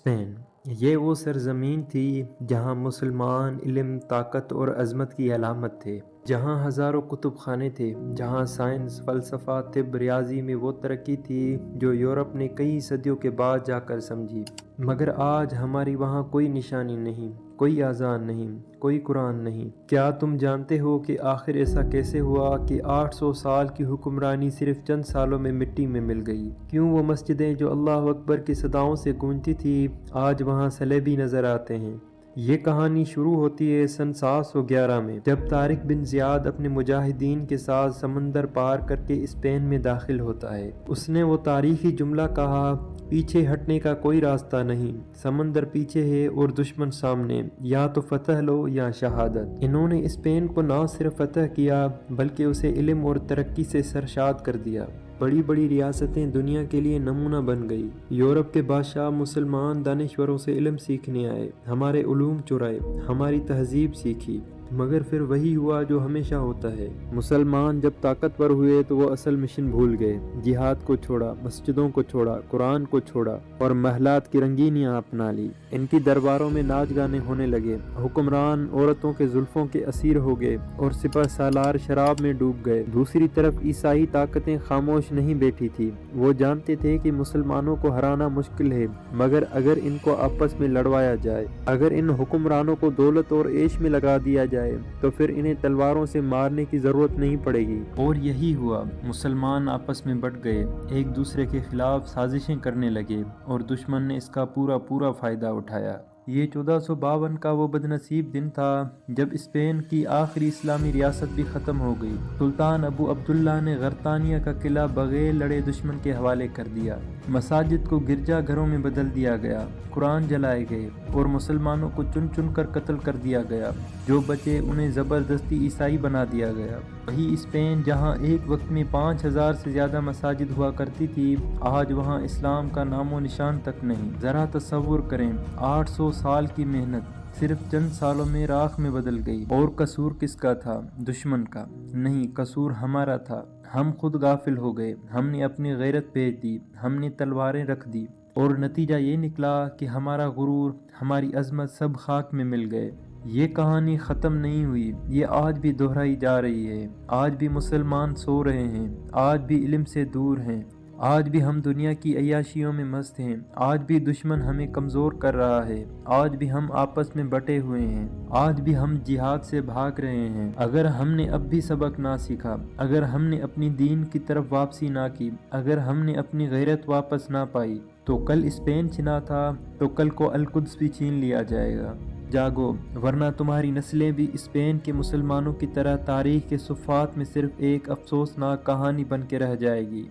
Spain یہ وہ سرزمین تھی جہاں مسلمان علم، طاقت اور عظمت کی علامت تھے، جہاں ہزاروں کتب خانے تھے، جہاں سائنس، فلسفہ، طب، ریاضی میں وہ ترقی تھی جو یورپ نے کئی صدیوں کے بعد جا کر سمجھی۔ مگر آج ہماری وہاں کوئی نشانی نہیں، کوئی اذان نہیں، کوئی قرآن نہیں۔ کیا تم جانتے ہو کہ آخر ایسا کیسے ہوا کہ 800 سال کی حکمرانی صرف چند سالوں میں مٹی میں مل گئی؟ کیوں وہ مسجدیں جو اللہ اکبر کی صداؤں سے گونجتی تھی آج وہاں صلیبی نظر آتے ہیں؟ یہ کہانی شروع ہوتی ہے سن 711 میں، جب طارق بن زیاد اپنے مجاہدین کے ساتھ سمندر پار کر کے اسپین میں داخل ہوتا ہے۔ اس نے وہ تاریخی جملہ کہا، پیچھے ہٹنے کا کوئی راستہ نہیں، سمندر پیچھے ہے اور دشمن سامنے، یا تو فتح لو یا شہادت۔ انہوں نے اسپین کو نہ صرف فتح کیا بلکہ اسے علم اور ترقی سے سرشاد کر دیا۔ بڑی بڑی ریاستیں دنیا کے لیے نمونہ بن گئی۔ یورپ کے بادشاہ مسلمان دانشوروں سے علم سیکھنے آئے، ہمارے علوم چرائے، ہماری تہذیب سیکھی۔ مگر پھر وہی ہوا جو ہمیشہ ہوتا ہے، مسلمان جب طاقتور ہوئے تو وہ اصل مشن بھول گئے، جہاد کو چھوڑا، مسجدوں کو چھوڑا، قرآن کو چھوڑا اور محلات کی رنگینیاں اپنا لی۔ ان کی درباروں میں ناچ گانے ہونے لگے، حکمران عورتوں کے زلفوں کے اسیر ہو گئے اور سپہ سالار شراب میں ڈوب گئے۔ دوسری طرف عیسائی طاقتیں خاموش نہیں بیٹھی تھی، وہ جانتے تھے کہ مسلمانوں کو ہرانا مشکل ہے، مگر اگر ان کو آپس میں لڑوایا جائے، اگر ان حکمرانوں کو دولت اور عیش میں لگا دیا جائے تو پھر انہیں تلواروں سے مارنے کی ضرورت نہیں پڑے گی۔ اور یہی ہوا، مسلمان آپس میں بٹ گئے، ایک دوسرے کے خلاف سازشیں کرنے لگے اور دشمن نے اس کا پورا فائدہ اٹھایا۔ یہ 1452 کا وہ بدنصیب دن تھا جب اسپین کی آخری اسلامی ریاست بھی ختم ہو گئی۔ سلطان ابو عبداللہ نے غرطانیہ کا قلعہ بغیر لڑے دشمن کے حوالے کر دیا، مساجد کو گرجا گھروں میں بدل دیا گیا، قرآن جلائے گئے اور مسلمانوں کو چن چن کر قتل کر دیا گیا، جو بچے انہیں زبردستی عیسائی بنا دیا گیا۔ وہی اسپین جہاں ایک وقت میں 5000 سے زیادہ مساجد ہوا کرتی تھی، آج وہاں اسلام کا نام و نشان تک نہیں۔ ذرا تصور کریں، 800 سال کی محنت صرف چند سالوں میں راکھ میں بدل گئی۔ اور قصور کس کا تھا؟ دشمن کا نہیں، قصور ہمارا تھا۔ ہم خود غافل ہو گئے، ہم نے اپنی غیرت بیچ دی، ہم نے تلواریں رکھ دی، اور نتیجہ یہ نکلا کہ ہمارا غرور، ہماری عظمت سب خاک میں مل گئے۔ یہ کہانی ختم نہیں ہوئی، یہ آج بھی دہرائی جا رہی ہے۔ آج بھی مسلمان سو رہے ہیں، آج بھی علم سے دور ہیں، آج بھی ہم دنیا کی عیاشیوں میں مست ہیں، آج بھی دشمن ہمیں کمزور کر رہا ہے، آج بھی ہم آپس میں بٹے ہوئے ہیں، آج بھی ہم جہاد سے بھاگ رہے ہیں۔ اگر ہم نے اب بھی سبق نہ سیکھا، اگر ہم نے اپنی دین کی طرف واپسی نہ کی، اگر ہم نے اپنی غیرت واپس نہ پائی، تو کل اسپین چھنا تھا تو کل کو القدس بھی چھین لیا جائے گا۔ جاگو، ورنہ تمہاری نسلیں بھی اسپین کے مسلمانوں کی طرح تاریخ کے صفحات میں صرف ایک افسوسناک کہانی بن کے رہ جائے گی۔